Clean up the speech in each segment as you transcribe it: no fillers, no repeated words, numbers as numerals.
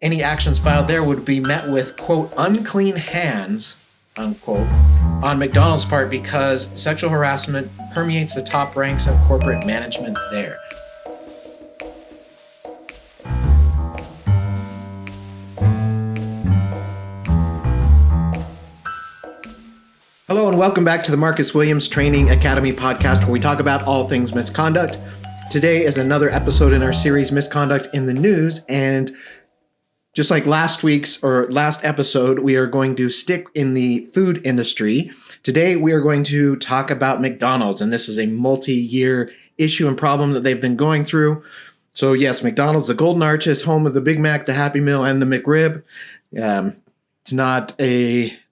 any actions filed there would be met with, quote, unclean hands, unquote, on McDonald's part because sexual harassment permeates the top ranks of corporate management there. Hello and welcome back to the Marcus Williams Training Academy podcast, where we talk about all things misconduct. Today is another episode in our series, Misconduct in the News, and just like last episode, we are going to stick in the food industry. Today, we are going to talk about McDonald's, and this is a multi-year issue and problem that they've been going through. So yes, McDonald's, the Golden Arches, home of the Big Mac, the Happy Meal, and the McRib.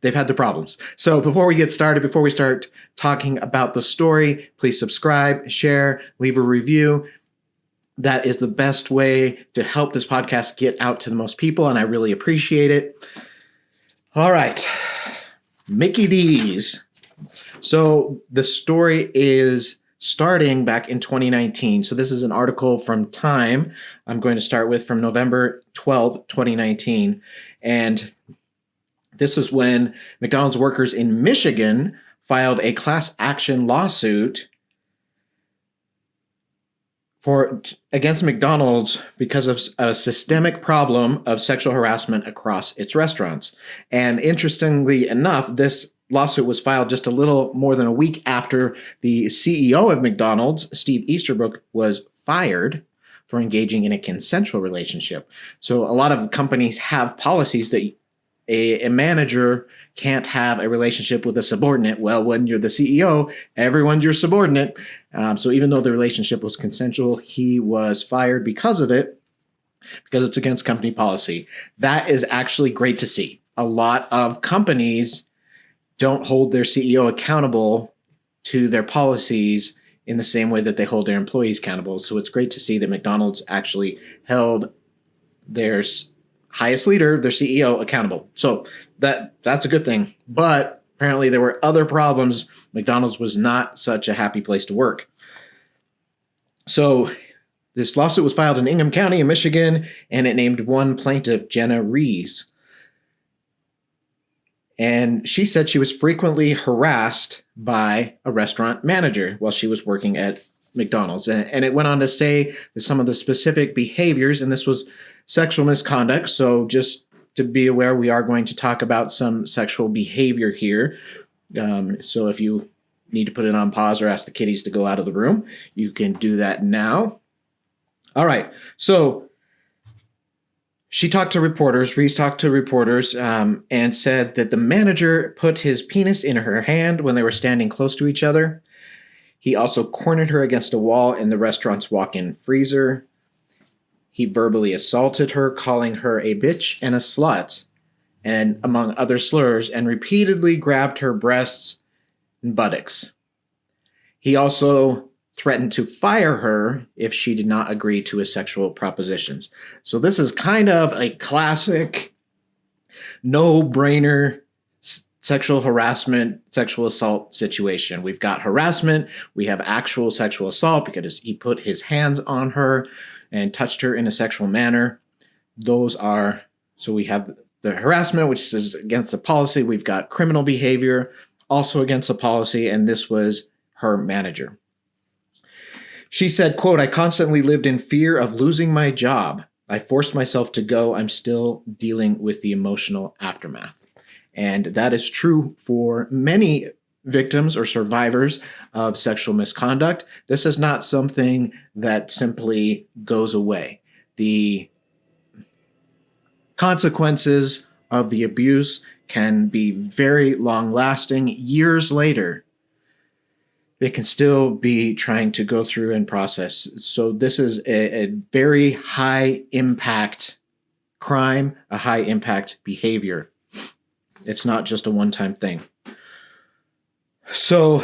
They've had the problems. So before we get started, before we start talking about the story, please subscribe, share, leave a review. That is the best way to help this podcast get out to the most people, and I really appreciate it. All right, Mickey D's. So the story is starting back in 2019. So this is an article from Time. I'm going to start with from November 12th, 2019. And this is when McDonald's workers in Michigan filed a class action lawsuit against McDonald's because of a systemic problem of sexual harassment across its restaurants. And interestingly enough, this lawsuit was filed just a little more than a week after the CEO of McDonald's, Steve Easterbrook, was fired for engaging in a consensual relationship. So a lot of companies have policies that a manager can't have a relationship with a subordinate. Well, when you're the CEO, everyone's your subordinate. So even though the relationship was consensual, he was fired because of it, because it's against company policy. That is actually great to see. A lot of companies don't hold their CEO accountable to their policies in the same way that they hold their employees accountable. So it's great to see that McDonald's actually held their highest leader, their CEO, accountable. So that's a good thing. But apparently there were other problems. McDonald's was not such a happy place to work. So this lawsuit was filed in Ingham County in Michigan, and it named one plaintiff, Jenna Rees. And she said she was frequently harassed by a restaurant manager while she was working at McDonald's. And it went on to say that some of the specific behaviors, and this was sexual misconduct. So just to be aware, we are going to talk about some sexual behavior here. So if you need to put it on pause or ask the kiddies to go out of the room, you can do that now. All right. So she talked to reporters, Reese talked to reporters, and said that the manager put his penis in her hand when they were standing close to each other. He also cornered her against a wall in the restaurant's walk-in freezer. He verbally assaulted her, calling her a bitch and a slut, and among other slurs, and repeatedly grabbed her breasts and buttocks. He also threatened to fire her if she did not agree to his sexual propositions. So this is kind of a classic no-brainer sexual harassment, sexual assault situation. We've got harassment, we have actual sexual assault because he put his hands on her and touched her in a sexual manner. So we have the harassment, which is against the policy. We've got criminal behavior, also against the policy, and this was her manager. She said, quote, "I constantly lived in fear of losing my job. I forced myself to go. I'm still dealing with the emotional aftermath." And that is true for many victims or survivors of sexual misconduct. This is not something that simply goes away. The consequences of the abuse can be very long-lasting. Years later, they can still be trying to go through and process. So this is a very high-impact crime, a high-impact behavior. It's not just a one-time thing. So,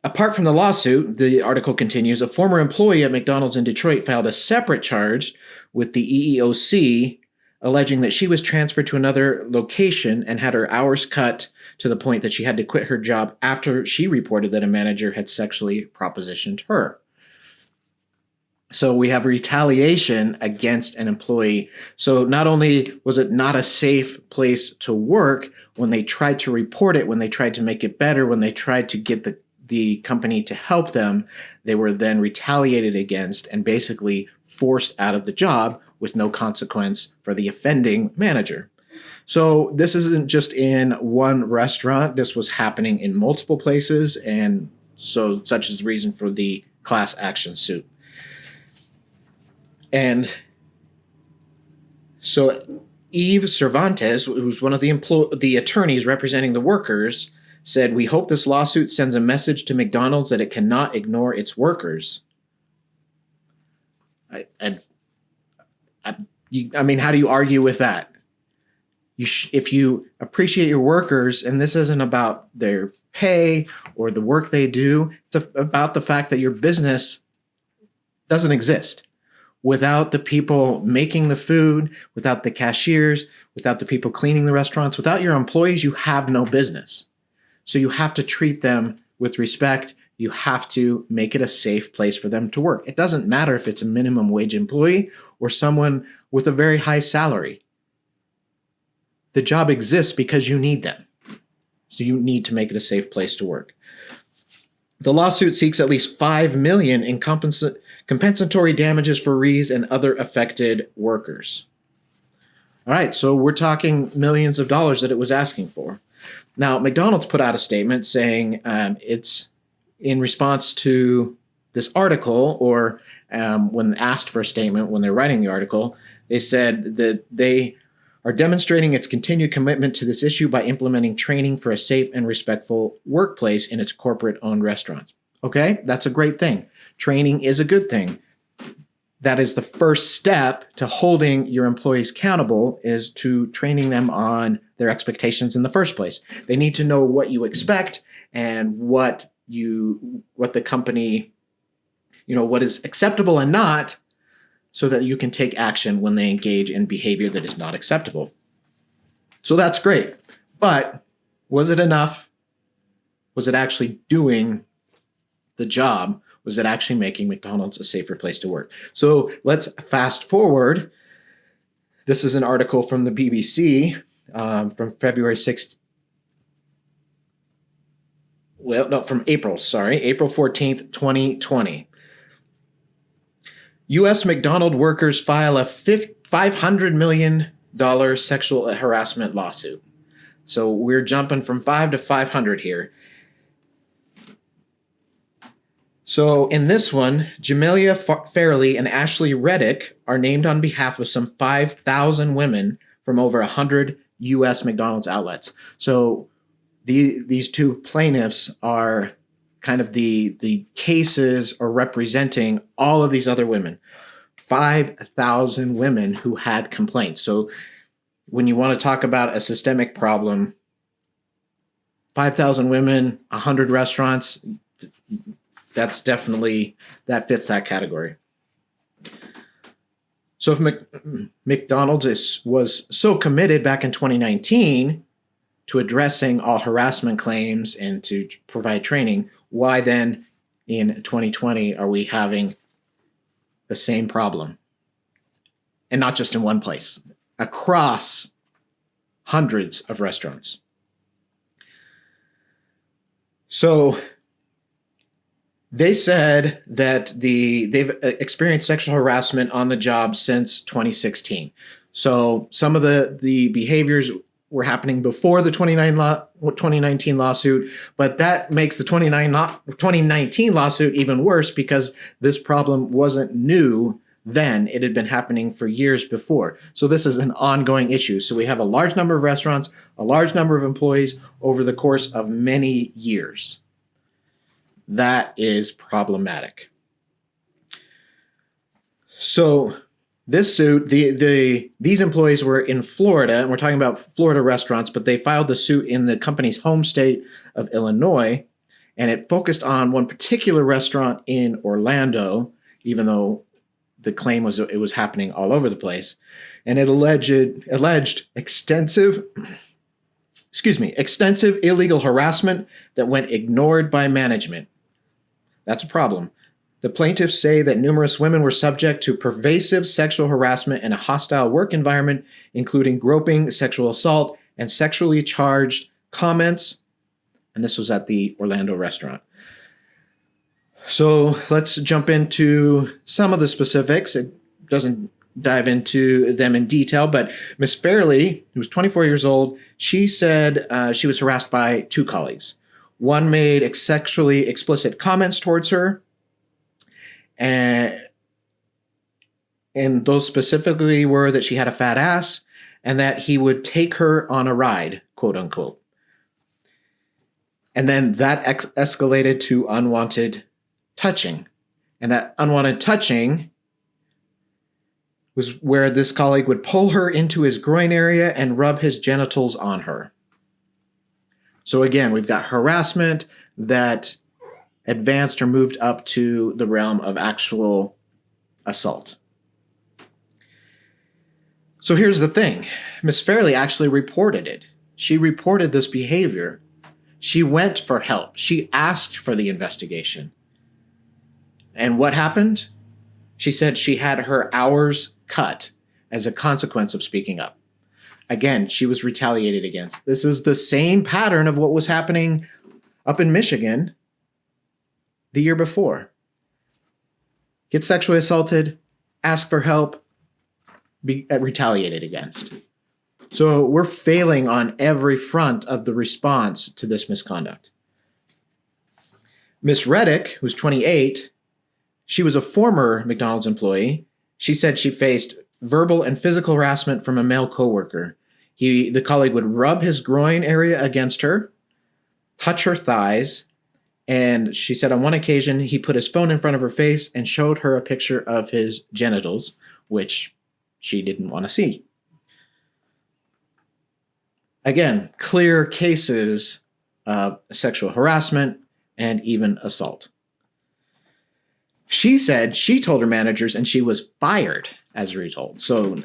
apart from the lawsuit, the article continues, a former employee at McDonald's in Detroit filed a separate charge with the EEOC alleging that she was transferred to another location and had her hours cut to the point that she had to quit her job after she reported that a manager had sexually propositioned her. So we have retaliation against an employee. So not only was it not a safe place to work, when they tried to report it, when they tried to make it better, when they tried to get the company to help them, they were then retaliated against and basically forced out of the job with no consequence for the offending manager. So this isn't just in one restaurant. This was happening in multiple places, and so such is the reason for the class action suit. And so Eve Cervantes, who's one of the attorneys representing the workers, said, "We hope this lawsuit sends a message to McDonald's that it cannot ignore its workers." I mean, how do you argue with that? If you appreciate your workers, and this isn't about their pay or the work they do, it's about the fact that your business doesn't exist. Without the people making the food, without the cashiers, without the people cleaning the restaurants, without your employees, you have no business. So you have to treat them with respect. You have to make it a safe place for them to work. It doesn't matter if it's a minimum wage employee or someone with a very high salary. The job exists because you need them. So you need to make it a safe place to work. The lawsuit seeks at least $5 million in compensatory damages for Rees and other affected workers. All right, so we're talking millions of dollars that it was asking for. Now, McDonald's put out a statement saying it's in response to this article, or when asked for a statement when they're writing the article, they said that they are demonstrating its continued commitment to this issue by implementing training for a safe and respectful workplace in its corporate-owned restaurants. Okay, that's a great thing. Training is a good thing. That is the first step to holding your employees accountable, is to training them on their expectations in the first place. They need to know what you expect and what the company, what is acceptable and not, so that you can take action when they engage in behavior that is not acceptable. So that's great. But was it enough? Was it actually doing the job? Was it actually making McDonald's a safer place to work? So let's fast forward. This is an article from the BBC from February 6th. Well, no, from April 14th, 2020. U.S. McDonald workers file a $500 million sexual harassment lawsuit. So we're jumping from 5 to 500 here. So in this one, Jamelia Fairley and Ashley Reddick are named on behalf of some 5,000 women from over 100 U.S. McDonald's outlets. So these two plaintiffs are kind of the cases are representing all of these other women. 5,000 women who had complaints. So when you want to talk about a systemic problem, 5,000 women, 100 restaurants, that fits that category. So if McDonald's was so committed back in 2019 to addressing all harassment claims and to provide training, why then in 2020 are we having the same problem? And not just in one place, across hundreds of restaurants. So they said that they've experienced sexual harassment on the job since 2016. So some of the behaviors were happening before the 2019 lawsuit, but that makes the 2019 lawsuit even worse because this problem wasn't new then. It had been happening for years before. So this is an ongoing issue. So we have a large number of restaurants, a large number of employees over the course of many years. That is problematic. So this suit, these employees were in Florida, and we're talking about Florida restaurants, but they filed the suit in the company's home state of Illinois, and it focused on one particular restaurant in Orlando, even though the claim was it was happening all over the place, and it alleged extensive illegal harassment that went ignored by management. That's a problem. The plaintiffs say that numerous women were subject to pervasive sexual harassment in a hostile work environment, including groping, sexual assault, and sexually charged comments. And this was at the Orlando restaurant. So let's jump into some of the specifics. It doesn't dive into them in detail, but Miss Fairley, who was 24 years old, she said she was harassed by two colleagues. One made sexually explicit comments towards her, and those specifically were that she had a fat ass and that he would take her on a ride, quote unquote. And then that escalated to unwanted touching. And that unwanted touching was where this colleague would pull her into his groin area and rub his genitals on her. So again, we've got harassment that advanced or moved up to the realm of actual assault. So here's the thing. Miss Fairley actually reported it. She reported this behavior. She went for help. She asked for the investigation. And what happened? She said she had her hours cut as a consequence of speaking up. Again, she was retaliated against. This is the same pattern of what was happening up in Michigan the year before. Get sexually assaulted, ask for help, be retaliated against. So we're failing on every front of the response to this misconduct. Miss Reddick, who's 28, she was a former McDonald's employee. She said she faced verbal and physical harassment from a male coworker. The colleague would rub his groin area against her, touch her thighs, and she said on one occasion he put his phone in front of her face and showed her a picture of his genitals, which she didn't want to see. Again, clear cases of sexual harassment and even assault. She said she told her managers and she was fired as a result. So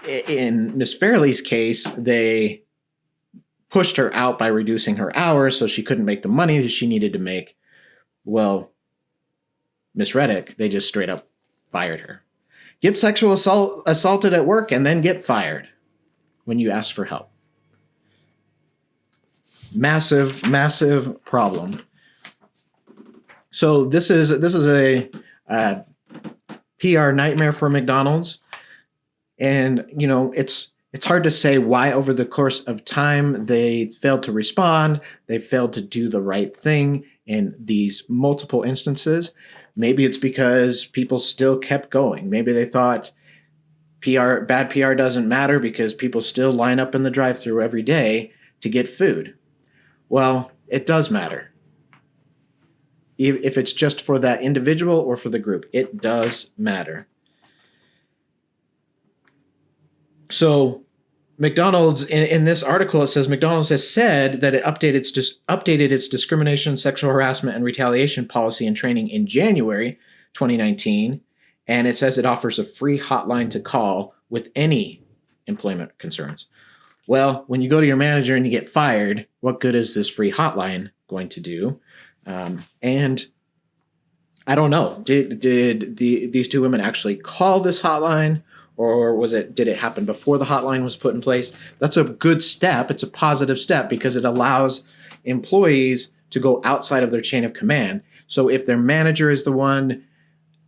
in Miss Fairley's case, they pushed her out by reducing her hours so she couldn't make the money that she needed to make. Well, Miss Reddick, they just straight up fired her. Get sexual assaulted at work and then get fired when you ask for help. Massive, massive problem. So this is a PR nightmare for McDonald's, and it's hard to say why over the course of time they failed to respond. They failed to do the right thing in these multiple instances. Maybe it's because people still kept going. Maybe they thought bad PR doesn't matter because people still line up in the drive-thru every day to get food. Well, it does matter. If it's just for that individual or for the group, it does matter. So McDonald's, in this article, it says McDonald's has said that it updated its discrimination, sexual harassment, and retaliation policy and training in January 2019. And it says it offers a free hotline to call with any employment concerns. Well, when you go to your manager and you get fired, what good is this free hotline going to do? And I don't know. Did these two women actually call this hotline, or did it happen before the hotline was put in place? That's a good step. It's a positive step because it allows employees to go outside of their chain of command. So if their manager is the one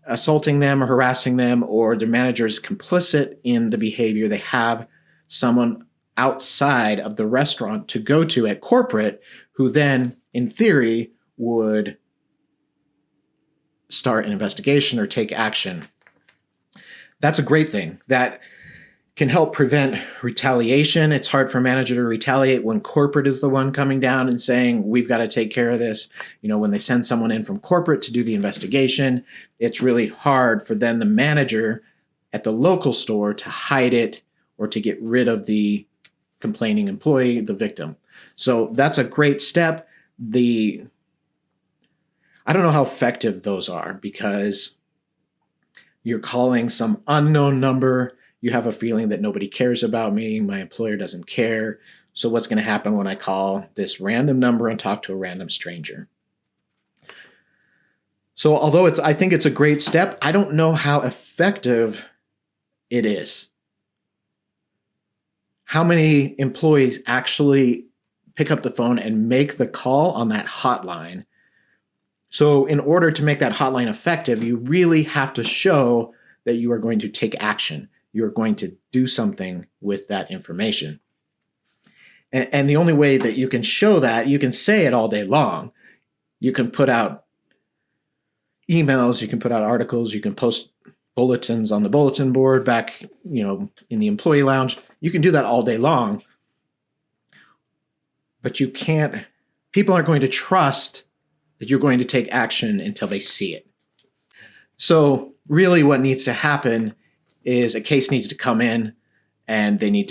assaulting them or harassing them, or their manager is complicit in the behavior, they have someone outside of the restaurant to go to at corporate who then, in theory, would start an investigation or take action. That's a great thing. That can help prevent retaliation. It's hard for a manager to retaliate when corporate is the one coming down and saying, we've got to take care of this. When they send someone in from corporate to do the investigation, it's really hard for then the manager at the local store to hide it or to get rid of the complaining employee, the victim. So that's a great step. I don't know how effective those are because you're calling some unknown number. You have a feeling that nobody cares about me. My employer doesn't care. So what's going to happen when I call this random number and talk to a random stranger? So although I think it's a great step, I don't know how effective it is. How many employees actually pick up the phone and make the call on that hotline? So in order to make that hotline effective, you really have to show that you are going to take action. You're going to do something with that information. And the only way that you can show that, you can say it all day long. You can put out emails, you can put out articles, you can post bulletins on the bulletin board back, in the employee lounge. You can do that all day long. But you can't, people aren't going to trust that you're going to take action until they see it. So really what needs to happen is a case needs to come in and they need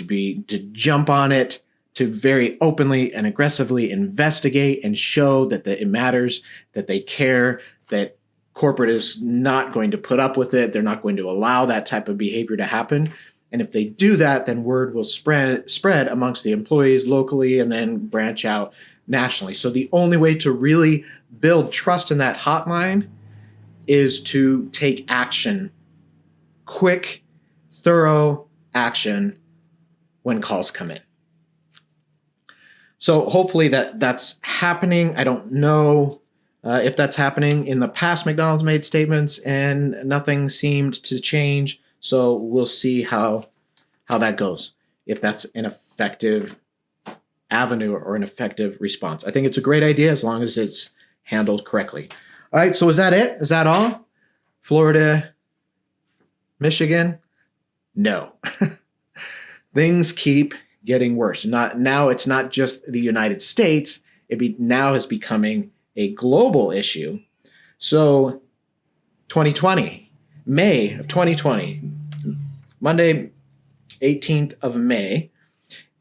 to jump on it, to very openly and aggressively investigate and show that it matters, that they care, that corporate is not going to put up with it. They're not going to allow that type of behavior to happen. And if they do that, then word will spread amongst the employees locally and then branch out nationally. So the only way to really build trust in that hotline is to take action, quick, thorough action when calls come in. So hopefully that's happening. I don't know if that's happening. In the past, McDonald's made statements and nothing seemed to change. So we'll see how that goes, if that's an effective avenue or an effective response. I think it's a great idea as long as it's handled correctly. All right, so is that it? Is that all? Florida, Michigan? No. Things keep getting worse. Now it's not just the United States. Now is becoming a global issue. So 2020, May of 2020, Monday, 18th of May,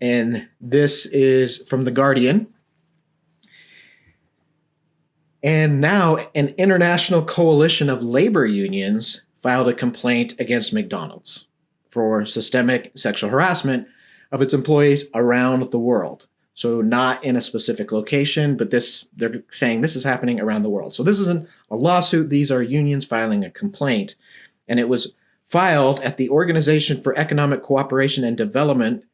and this is from The Guardian. And now an international coalition of labor unions filed a complaint against McDonald's for systemic sexual harassment of its employees around the world. So not in a specific location, but they're saying this is happening around the world. So this isn't a lawsuit. These are unions filing a complaint. And it was filed at the Organization for Economic Cooperation and Development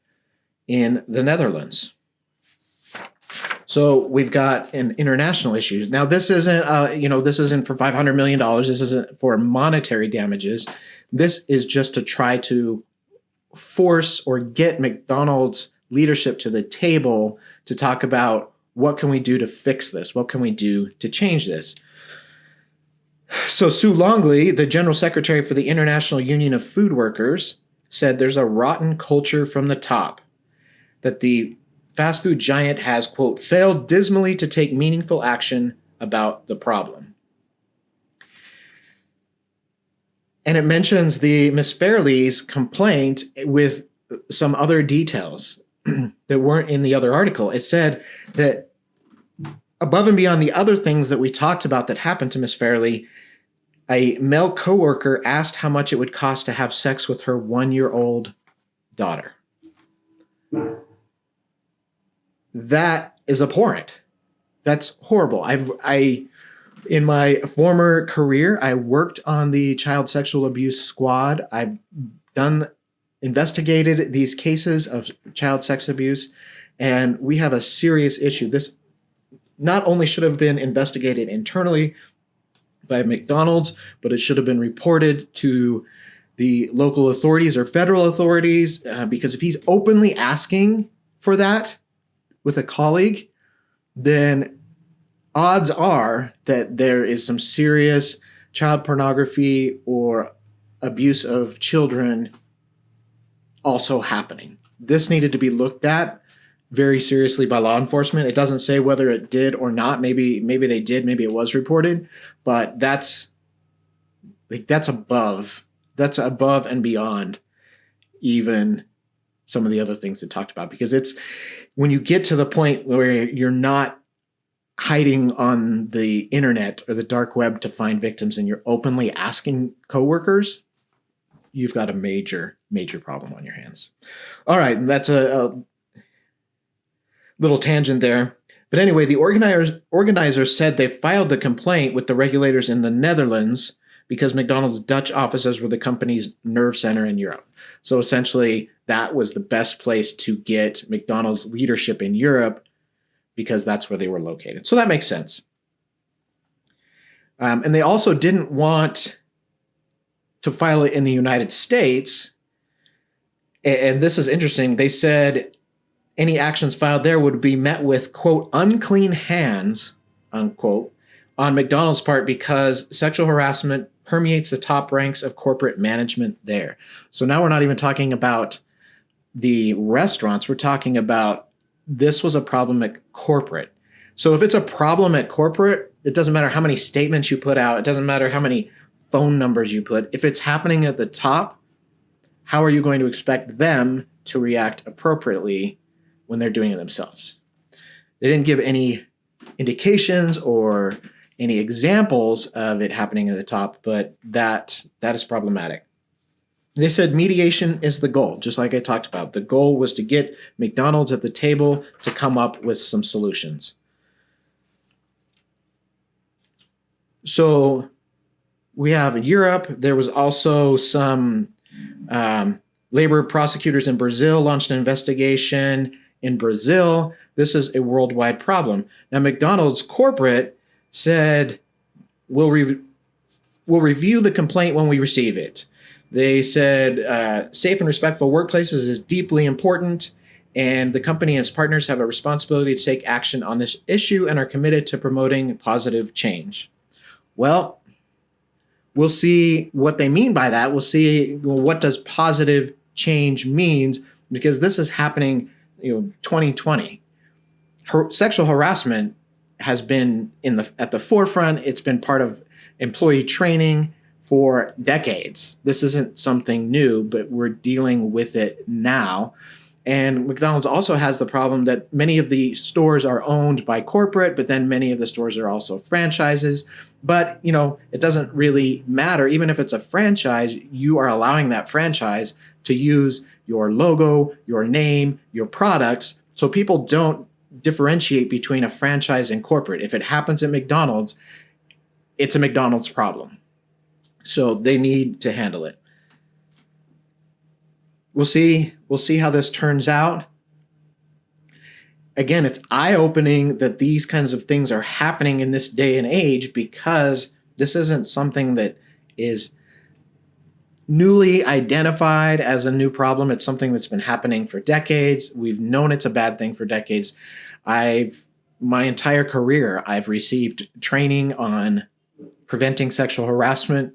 in the Netherlands. So we've got an international issue. Now this isn't, this isn't for $500 million. This isn't for monetary damages. This is just to try to force or get McDonald's leadership to the table to talk about what can we do to fix this? What can we do to change this? So Sue Longley, the general secretary for the International Union of Food Workers, said there's a rotten culture from the top, that the fast food giant has, quote, failed dismally to take meaningful action about the problem. And it mentions the Miss Fairley's complaint with some other details that weren't in the other article. It said that above and beyond the other things that we talked about that happened to Miss Fairley, a male coworker asked how much it would cost to have sex with her 1-year-old daughter. That is abhorrent. That's horrible. In my former career, I worked on the child sexual abuse squad. I've investigated these cases of child sex abuse, and we have a serious issue. This not only should have been investigated internally by McDonald's, but it should have been reported to the local authorities or federal authorities, because if he's openly asking for that with a colleague, then odds are that there is some serious child pornography or abuse of children also happening. This needed to be looked at very seriously by law enforcement. It doesn't say whether it did or not. Maybe they did, maybe it was reported, but that's above and beyond even some of the other things that talked about, because it's when you get to the point where you're not hiding on the internet or the dark web to find victims and you're openly asking coworkers, you've got a major, major problem on your hands. All right, that's a little tangent there. But anyway, the organizers said they filed the complaint with the regulators in the Netherlands because McDonald's Dutch offices were the company's nerve center in Europe. So essentially, that was the best place to get McDonald's leadership in Europe because that's where they were located. So that makes sense. And they also didn't want to file it in the United States. And this is interesting. They said any actions filed there would be met with, quote, unclean hands, unquote, on McDonald's part because sexual harassment permeates the top ranks of corporate management there. So now we're not even talking about the restaurants. We're talking about this was a problem at corporate. So if it's a problem at corporate, it doesn't matter how many statements you put out. It doesn't matter how many phone numbers you put. If it's happening at the top, how are you going to expect them to react appropriately when they're doing it themselves? They didn't give any indications or any examples of it happening at the top, but that is problematic. They said mediation is the goal, just like I talked about. The goal was to get McDonald's at the table to come up with some solutions. So we have Europe. There was also some labor prosecutors in Brazil launched an investigation in Brazil. This is a worldwide problem. Now, McDonald's corporate said, we'll review the complaint when we receive it. They said safe and respectful workplaces is deeply important, and the company and its partners have a responsibility to take action on this issue and are committed to promoting positive change. Well, we'll see what they mean by that. We'll see what does positive change means, because this is happening, 2020. Sexual harassment has been at the forefront. It's been part of employee training for decades. This isn't something new, but we're dealing with it now. And McDonald's also has the problem that many of the stores are owned by corporate, but then many of the stores are also franchises. But, it doesn't really matter. Even if it's a franchise, you are allowing that franchise to use your logo, your name, your products. So people don't differentiate between a franchise and corporate. If it happens at McDonald's, it's a McDonald's problem. So they need to handle it. We'll see how this turns out. Again, it's eye-opening that these kinds of things are happening in this day and age, because this isn't something that is newly identified as a new problem. It's something that's been happening for decades. We've known it's a bad thing for decades. My entire career, I've received training on preventing sexual harassment.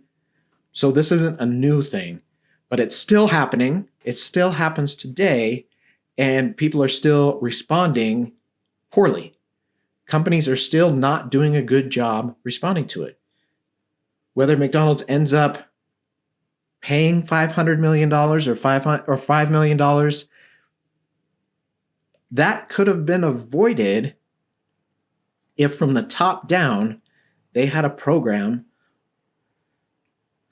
So this isn't a new thing, but it's still happening. It still happens today, and people are still responding poorly. Companies are still not doing a good job responding to it. Whether McDonald's ends up paying $500 million or $5 million, that could have been avoided if from the top down they had a program,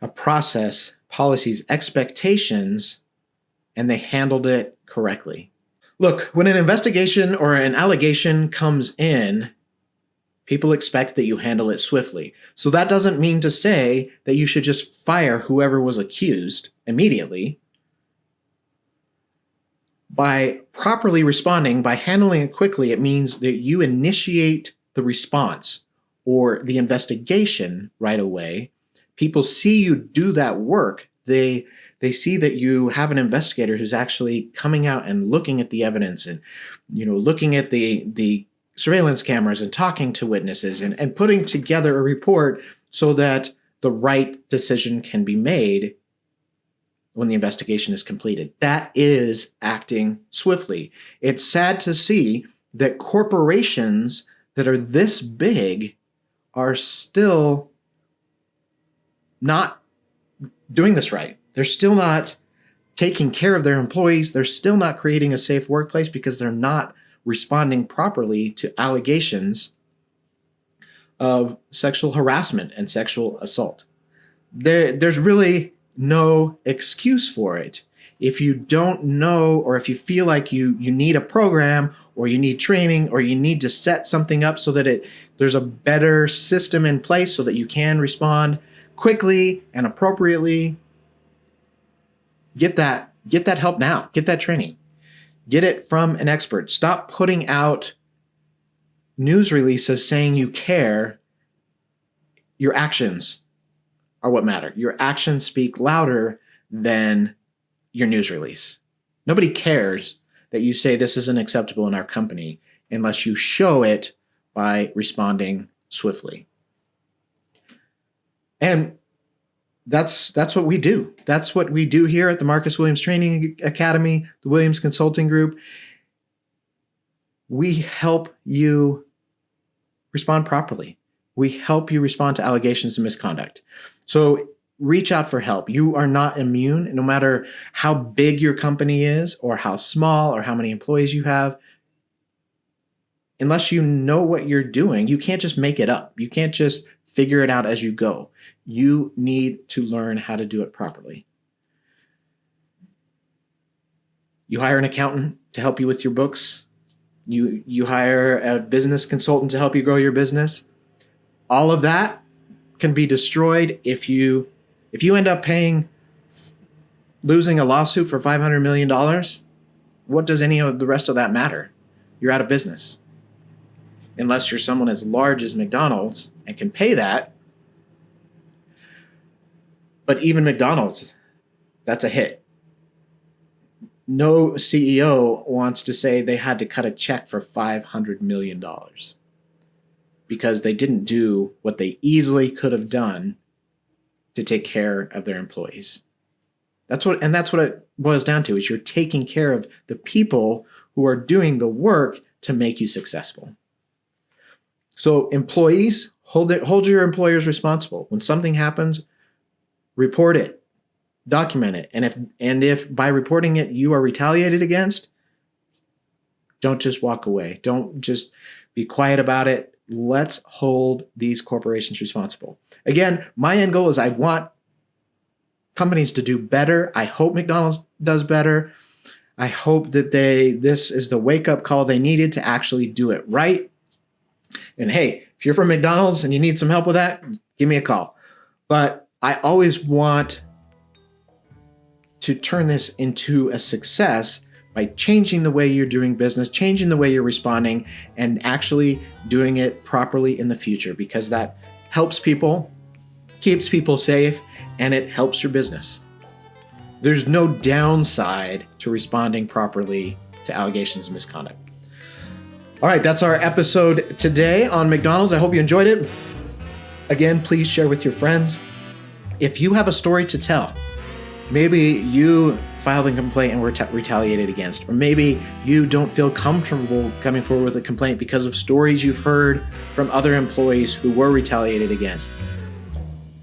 a process, policies, expectations, and they handled it correctly. Look, when an investigation or an allegation comes in, people expect that you handle it swiftly. So that doesn't mean to say that you should just fire whoever was accused immediately. By properly responding, by handling it quickly, it means that you initiate the response or the investigation right away. People see you do that work. They see that you have an investigator who's actually coming out and looking at the evidence and, looking at the surveillance cameras and talking to witnesses and putting together a report so that the right decision can be made when the investigation is completed. That is acting swiftly. It's sad to see that corporations that are this big are still not doing this right. They're still not taking care of their employees. They're still not creating a safe workplace because they're not responding properly to allegations of sexual harassment and sexual assault. There's really no excuse for it. If you don't know, or if you feel like you need a program, or you need training, or you need to set something up so that there's a better system in place so that you can respond quickly and appropriately, get that help now. Get that training. Get it from an expert. Stop putting out news releases saying you care. Your actions are what matter. Your actions speak louder than your news release. Nobody cares that you say this isn't acceptable in our company unless you show it by responding swiftly. And that's what we do. That's what we do here at the Marcus Williams Training Academy, the Williams Consulting Group. We help you respond properly. We help you respond to allegations of misconduct. So reach out for help. You are not immune, no matter how big your company is or how small or how many employees you have. Unless you know what you're doing, you can't just make it up. You can't just figure it out as you go. You need to learn how to do it properly. You hire an accountant to help you with your books. You hire a business consultant to help you grow your business. All of that can be destroyed if you end up losing a lawsuit for $500 million. What does any of the rest of that matter? You're out of business. Unless you're someone as large as McDonald's and can pay that. But even McDonald's, that's a hit. No CEO wants to say they had to cut a check for $500 million because they didn't do what they easily could have done to take care of their employees. That's what it boils down to, is you're taking care of the people who are doing the work to make you successful. So employees, hold your employers responsible. When something happens, report it, document it. And if by reporting it you are retaliated against, don't just walk away. Don't just be quiet about it. Let's hold these corporations responsible. Again, my end goal is I want companies to do better. I hope McDonald's does better. I hope that this is the wake-up call they needed to actually do it right. And hey, if you're from McDonald's and you need some help with that, give me a call. But I always want to turn this into a success by changing the way you're doing business, changing the way you're responding, and actually doing it properly in the future, because that helps people, keeps people safe, and it helps your business. There's no downside to responding properly to allegations of misconduct. All right, that's our episode today on McDonald's. I hope you enjoyed it. Again, please share with your friends. If you have a story to tell, maybe you filed a complaint and were retaliated against, or maybe you don't feel comfortable coming forward with a complaint because of stories you've heard from other employees who were retaliated against.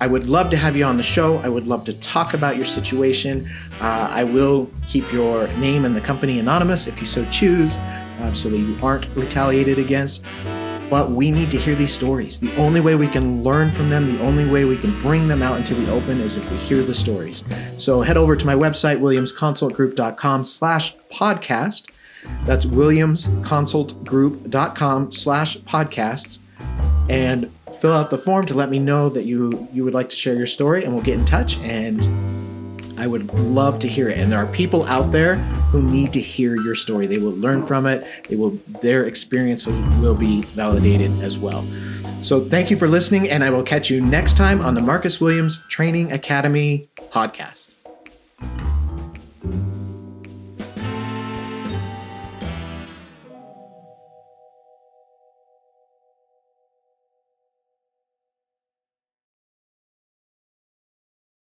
I would love to have you on the show. I would love to talk about your situation. I will keep your name and the company anonymous if you so choose, so that you aren't retaliated against. But we need to hear these stories. The only way we can learn from them, the only way we can bring them out into the open is if we hear the stories. So head over to my website, williamsconsultgroup.com/podcast. That's williamsconsultgroup.com/podcasts. And fill out the form to let me know that you would like to share your story, and we'll get in touch, and I would love to hear it. And there are people out there who need to hear your story. They will learn from it. Their experience will be validated as well. So thank you for listening, and I will catch you next time on the Marcus Williams Training Academy podcast.